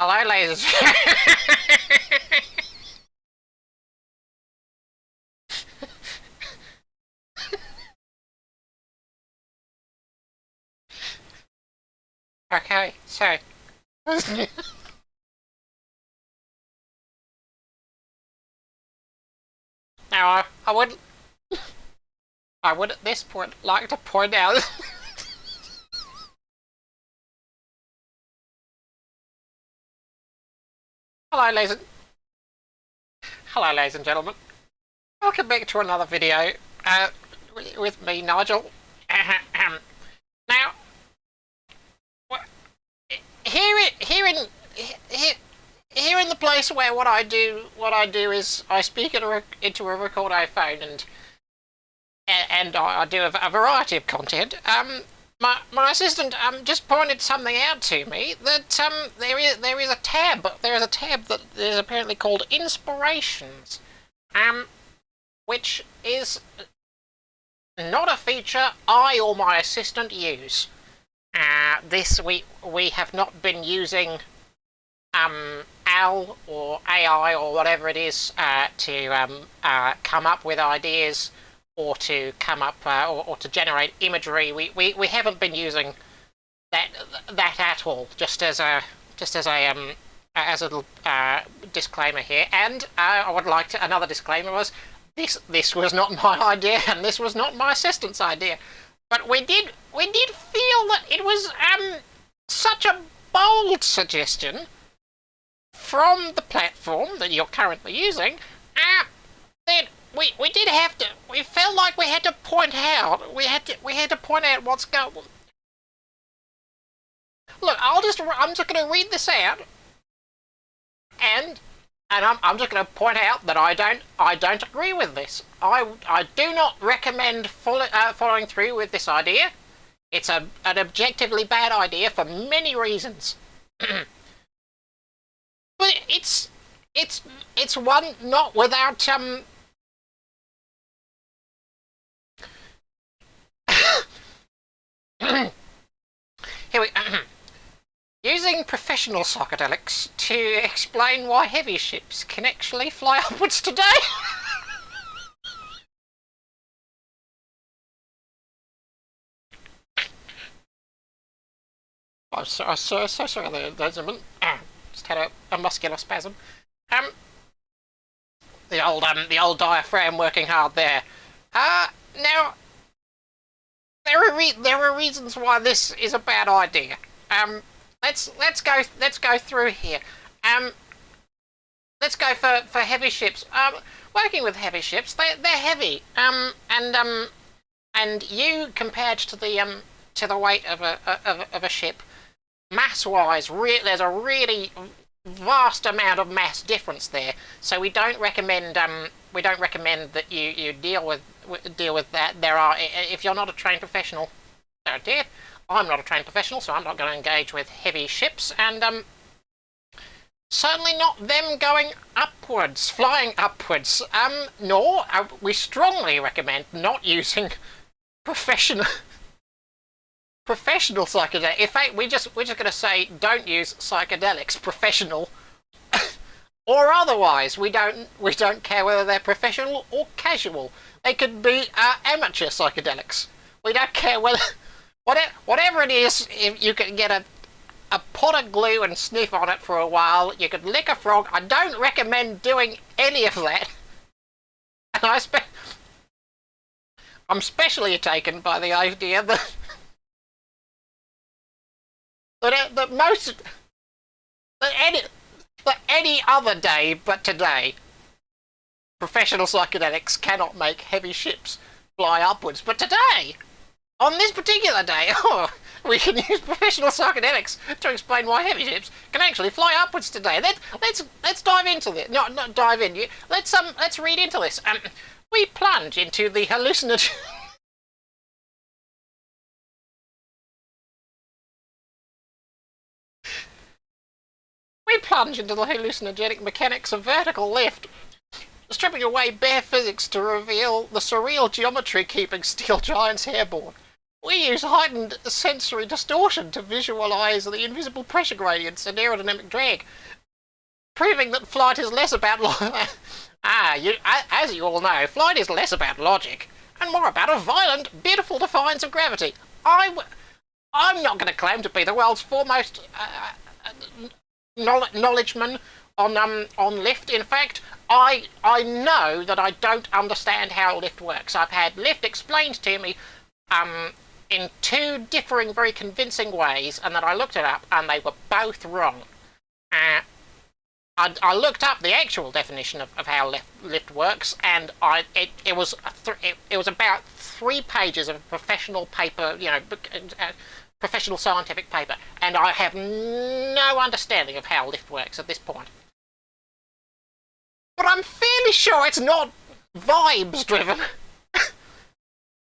Hello, ladies. Okay, so now I would at this point like to point out. Hello, ladies and gentlemen. Welcome back to another video with me, Nigel. Now, here in the place where what I do is I speak into a record iPhone and I do a variety of content. My assistant just pointed something out to me that there is a tab that is apparently called Inspirations, which is not a feature I or my assistant use. This we have not been using AL or AI or whatever it is to come up with ideas or to come up or to generate imagery. We haven't been using that at all. Just as a little disclaimer here, and I would like to another disclaimer was this was not my idea and this was not my assistant's idea, but we did feel that it was such a bold suggestion from the platform that you're currently using that we did have to. We felt like we had to point out. We had to point out what's going. Look, I'm just going to read this out, and I'm just going to point out that I don't agree with this. I do not recommend following through with this idea. It's an objectively bad idea for many reasons. But it's one not without here we using professional psychedelics to explain why heavy ships can actually fly upwards today. I'm so sorry there, ladies and gentlemen. Just had a muscular spasm. The old diaphragm working hard there. Now there are reasons why this is a bad idea. Let's go through here. Let's go for heavy ships. Working with heavy ships, they're heavy. And you compared to the weight of a ship, mass-wise, there's a really vast amount of mass difference there. So we don't recommend that you deal with that. If you're not a trained professional, oh dear, I'm not a trained professional, so I'm not going to engage with heavy ships, and certainly not them going upwards, flying upwards. Nor we strongly recommend not using professional psychedelics. In fact, we're just going to say don't use psychedelics, professional or otherwise. We don't care whether they're professional or casual. They could be amateur psychedelics. We don't care whatever it is. If you can get a pot of glue and sniff on it for a while, you could lick a frog. I don't recommend doing any of that. And I'm especially taken by the idea that any other day but today, professional psychedelics cannot make heavy ships fly upwards. But today, on this particular day, we can use professional psychedelics to explain why heavy ships can actually fly upwards today. Let's dive into this. No, not dive in. Let's read into this. We plunge into the hallucinatory. We plunge into the hallucinogenic mechanics of vertical lift, stripping away bare physics to reveal the surreal geometry keeping steel giants airborne. We use heightened sensory distortion to visualize the invisible pressure gradients and aerodynamic drag, proving that flight is less about as you all know, flight is less about logic and more about a violent, beautiful defiance of gravity. I'm not going to claim to be the world's foremost knowledgeman on lift. In fact, I know that I don't understand how lift works. I've had lift explained to me in two differing, very convincing ways, and then I looked it up, and they were both wrong. I looked up the actual definition of how lift works, and it was about 3 pages of professional paper, professional scientific paper, and I have no understanding of how lift works at this point. But I'm fairly sure it's not vibes driven.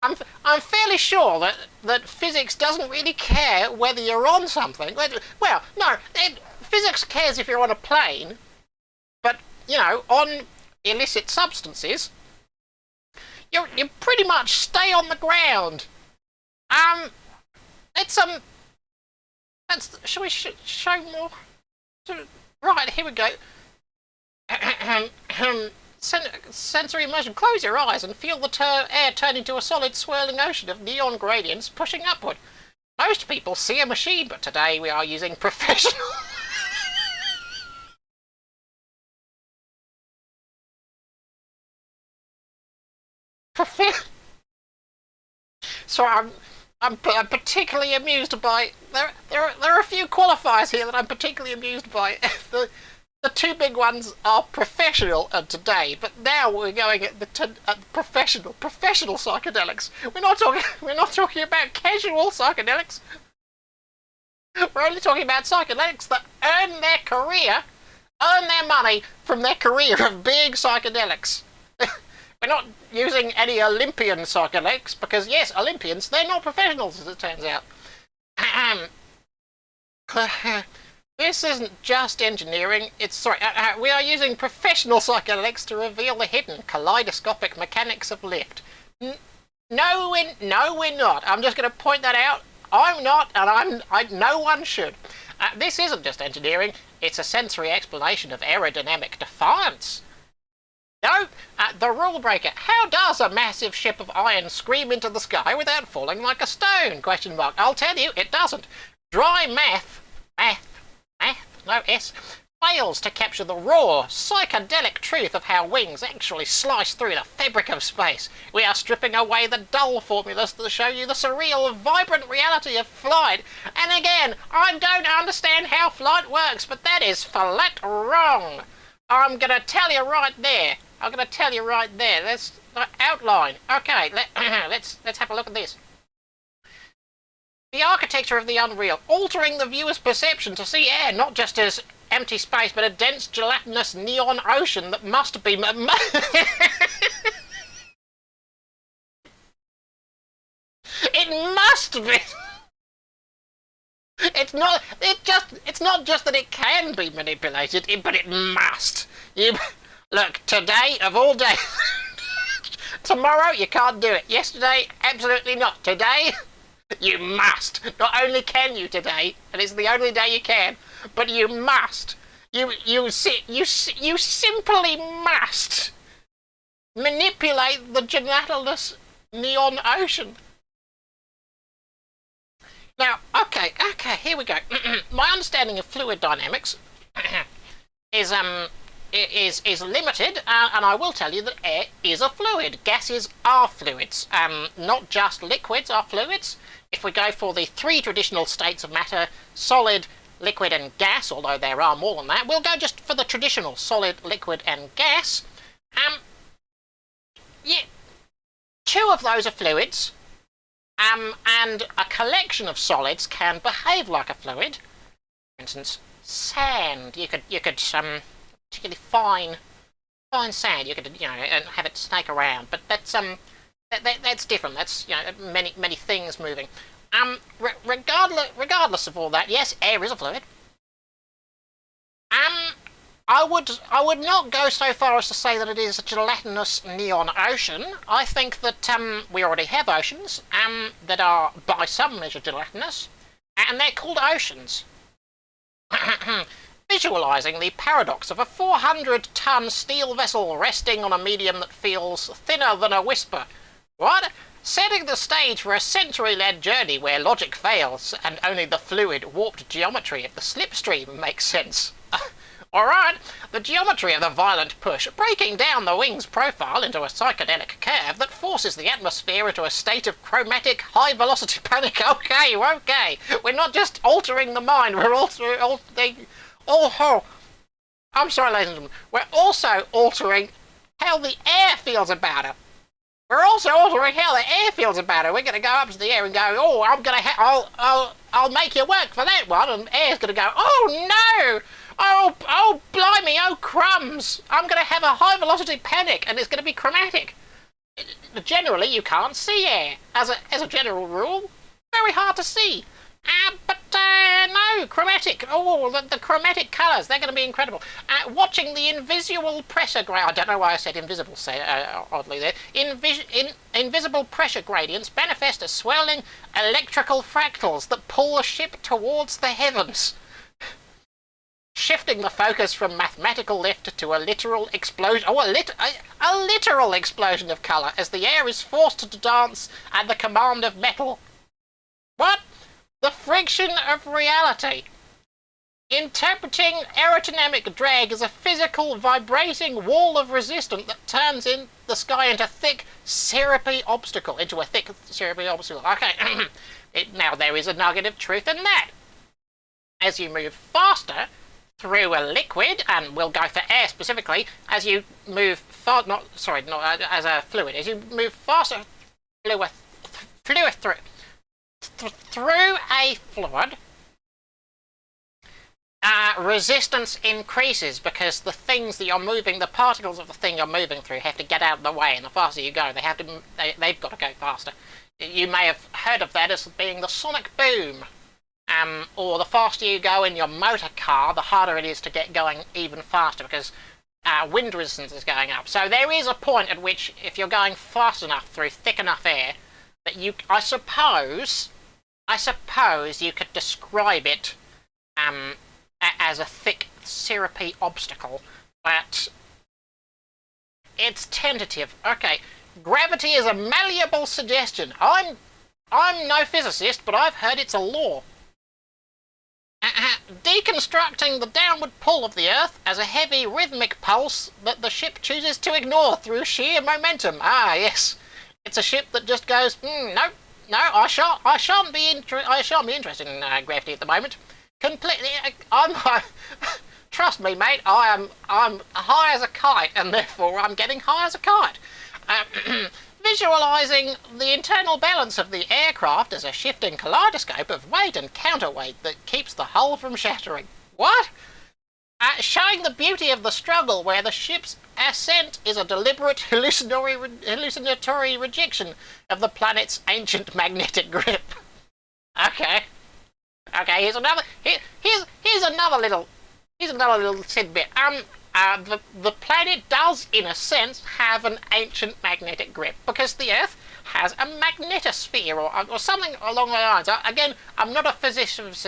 I'm fairly sure that physics doesn't really care whether you're on something. Well, no, physics cares if you're on a plane, but, on illicit substances, you pretty much stay on the ground. Shall we show more? Right, here we go. Sensory immersion. Close your eyes and feel the air turn into a solid swirling ocean of neon gradients pushing upward. Most people see a machine, but today we are using professional... So I'm particularly amused by... There are a few qualifiers here that I'm particularly amused by. The 2 big ones are professional and today, but now we're going at the professional psychedelics. We're not talking about casual psychedelics. We're only talking about psychedelics that earn their money from their career of being psychedelics. We're not using any Olympian psychedelics because, yes, Olympians, they're not professionals, as it turns out. This isn't just engineering, we are using professional psychedelics to reveal the hidden kaleidoscopic mechanics of lift. No, we're not. I'm just going to point that out. I'm not, and no one should. This isn't just engineering, it's a sensory explanation of aerodynamic defiance. No, the rule breaker. How does a massive ship of iron scream into the sky without falling like a stone? ? I'll tell you, it doesn't. Dry math, no S, fails to capture the raw, psychedelic truth of how wings actually slice through the fabric of space. We are stripping away the dull formulas that show you the surreal, vibrant reality of flight. And again, I don't understand how flight works, but that is flat wrong. I'm going to tell you right there. Let's outline. Okay, let's have a look at this. The architecture of the unreal, altering the viewer's perception to see air not just as empty space, but a dense, gelatinous neon ocean that must be... It must be... It's not just that it can be manipulated, but it must. Look, today, of all days... Tomorrow, you can't do it. Yesterday, absolutely not. Today... You must. Not only can you today, and it's the only day you can, but you must. You simply must manipulate the gelatinous neon ocean. Now, okay, here we go. My understanding of fluid dynamics is limited, and I will tell you that air is a fluid. Gases are fluids. Not just liquids are fluids. If we go for the 3 traditional states of matter, solid, liquid and gas, although there are more than that, we'll go just for the traditional solid, liquid and gas. Yeah, 2 of those are fluids, and a collection of solids can behave like a fluid. For instance, sand. You could particularly fine sand. You could and have it snake around, but that's different. That's many things moving. Regardless of all that, yes, air is a fluid. I would not go so far as to say that it is a gelatinous neon ocean. I think that we already have oceans that are by some measure gelatinous, and they're called oceans. Visualizing the paradox of a 400-ton steel vessel resting on a medium that feels thinner than a whisper. What? Setting the stage for a century-led journey where logic fails and only the fluid, warped geometry of the slipstream makes sense. Alright, the geometry of the violent push, breaking down the wing's profile into a psychedelic curve that forces the atmosphere into a state of chromatic high-velocity panic. Okay, we're not just altering the mind, we're I'm sorry, ladies and gentlemen, we're also altering how the air feels about it. We're also altering how the air feels about it. We're going to go up to the air and go, oh, I'll make you work for that one, and air's going to go, oh no! Oh, blimey, oh crumbs! I'm going to have a high-velocity panic, and it's going to be chromatic. Generally, you can't see air. As a general rule, very hard to see. But no, chromatic. Oh, the chromatic colours, they're going to be incredible. Watching the invisible pressure gradient. I don't know why I said invisible, oddly there. Invisible pressure gradients manifest as swirling electrical fractals that pull the ship towards the heavens, shifting the focus from mathematical lift to a literal explosion. Oh, a literal explosion of colour as the air is forced to dance at the command of metal. What? The friction of reality. Interpreting aerodynamic drag as a physical vibrating wall of resistance that turns in the sky into a thick, syrupy obstacle. Okay, now there is a nugget of truth in that. As you move faster through a liquid, and we'll go for air specifically, as you move as a fluid, as you move faster through a fluid, resistance increases because the things that you're moving, the particles of the thing you're moving through have to get out of the way, and the faster you go, they've got to go faster. You may have heard of that as being the sonic boom. Or the faster you go in your motor car, the harder it is to get going even faster because wind resistance is going up. So there is a point at which, if you're going fast enough through thick enough air, that I suppose you could describe it as a thick, syrupy obstacle, but it's tentative. Okay, gravity is a malleable suggestion. I'm no physicist, but I've heard it's a law. Deconstructing the downward pull of the Earth as a heavy rhythmic pulse that the ship chooses to ignore through sheer momentum. Ah, yes. It's a ship that just goes, no, I shan't be interested in gravity at the moment. Completely, trust me, mate, I'm high as a kite, and therefore I'm getting high as a kite. Visualising the internal balance of the aircraft as a shifting kaleidoscope of weight and counterweight that keeps the hull from shattering. What? Showing the beauty of the struggle where the ship's ascent is a deliberate hallucinatory rejection of the planet's ancient magnetic grip. Okay, here's another little tidbit. The planet does, in a sense, have an ancient magnetic grip because the Earth has a magnetosphere or something along the lines. Again, I'm not a physicist,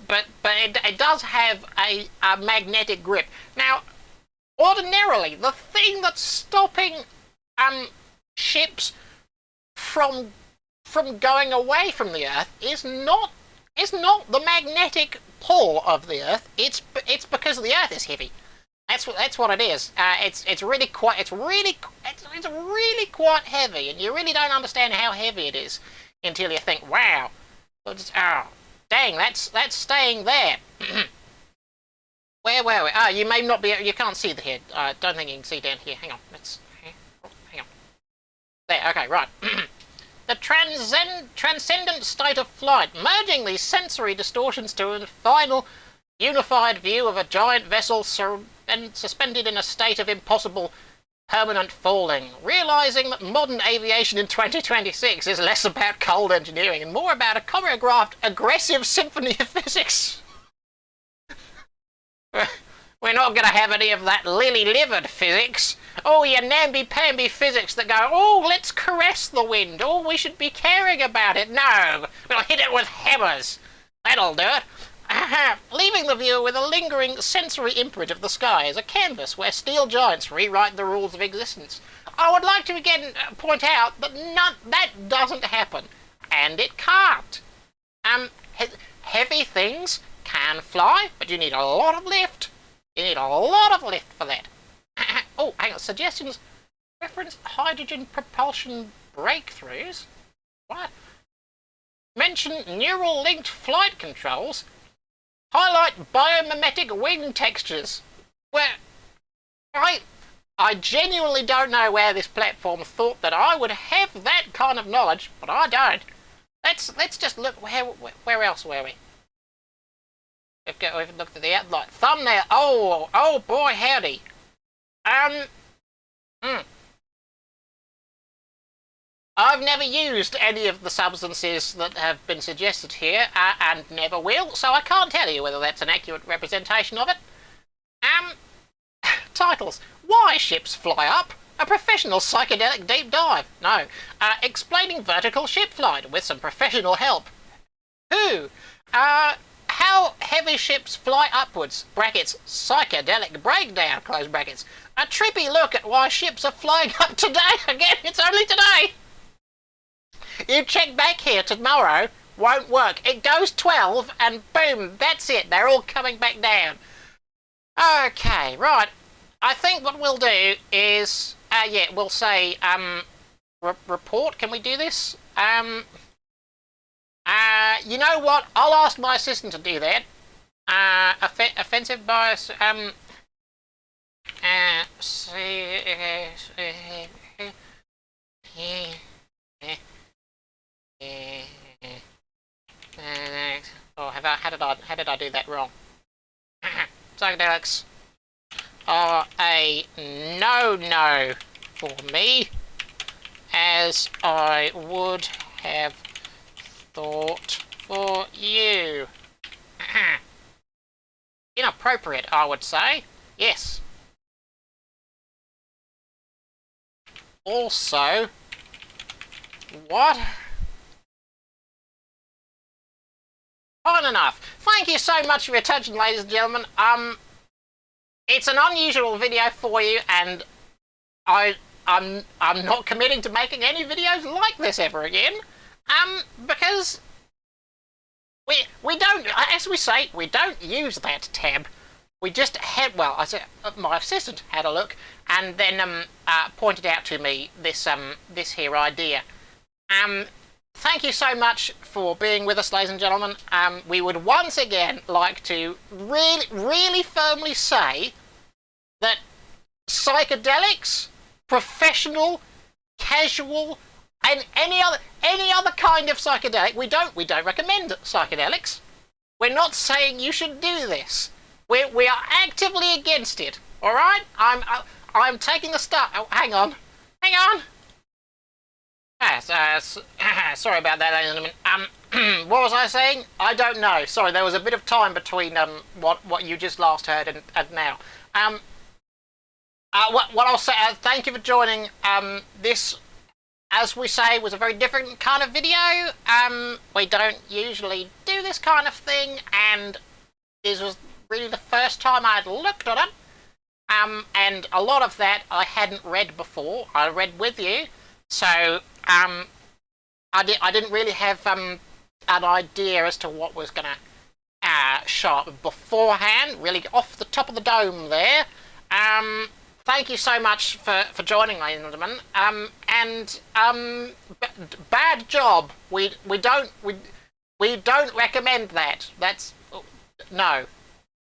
but it does have a magnetic grip. Now, ordinarily, the thing that's stopping ships from going away from the Earth is not the magnetic pull of the Earth. It's because the Earth is heavy. That's what it is. It's really quite heavy, and you really don't understand how heavy it is until you think, wow, dang, that's staying there. Where were we? You may not be. You can't see the head. I don't think you can see down here. Hang on. Hang on. There. Okay. Right. The transcendent state of flight, merging these sensory distortions to a final, unified view of a giant vessel suspended in a state of impossible, permanent falling. Realising that modern aviation in 2026 is less about cold engineering and more about a choreographed, aggressive symphony of physics. We're not going to have any of that lily-livered physics. Oh, your namby-pamby physics that go, oh, let's caress the wind. Oh, we should be caring about it. No, we'll hit it with hammers. That'll do it. Leaving the viewer with a lingering sensory imprint of the sky as a canvas where steel giants rewrite the rules of existence. I would like to again point out that that doesn't happen. And it can't. Heavy things can fly, but you need a lot of lift. You need a lot of lift for that. Oh, hang on. Suggestions reference hydrogen propulsion breakthroughs. What? Mention neural linked flight controls. Highlight biomimetic wing textures. Where I genuinely don't know where this platform thought that I would have that kind of knowledge, but I don't. Let's just look. Where else were we? We've looked at the outline. Thumbnail. Oh boy, howdy. I've never used any of the substances that have been suggested here, and never will, so I can't tell you whether that's an accurate representation of it. Titles. Why Ships Fly Up? A professional psychedelic deep dive. No. Explaining vertical ship flight with some professional help. Who? How heavy ships fly upwards, brackets, psychedelic breakdown, close brackets. A trippy look at why ships are flying up today. Again, it's only today. You check back here tomorrow, won't work. It goes 12 and boom, that's it. They're all coming back down. Okay, right. I think what we'll do is, we'll say, report. Can we do this? You know what? I'll ask my assistant to do that. Offensive bias. Oh, how did I do that wrong? Psychedelics are a no-no for me, as I would have thought for you. Inappropriate, I would say. Yes. Also, what? Fine enough. Thank you so much for your attention, ladies and gentlemen. It's an unusual video for you, and I'm not committing to making any videos like this ever again. Because we don't, as we say, we don't use that tab. We just had, well, I said my assistant had a look and then pointed out to me this this here idea. Thank you so much for being with us, ladies and gentlemen. We would once again like to really firmly say that psychedelics, professional, casual, and any other kind of psychedelic, we don't recommend psychedelics. We're not saying you should do this. We are actively against it. All right? I'm taking the start. Oh, hang on. Sorry about that, ladies and gentlemen. What was I saying? I don't know. Sorry, there was a bit of time between what you just last heard and now. What I'll say. Thank you for joining. This, as we say, was a very different kind of video. We don't usually do this kind of thing, and this was really the first time I'd looked at it. And a lot of that I hadn't read before. I read with you, so I didn't really have an idea as to what was gonna show up beforehand. Really off the top of the dome there. Thank you so much for joining, ladies and gentlemen. Bad job. We don't recommend that. That's no.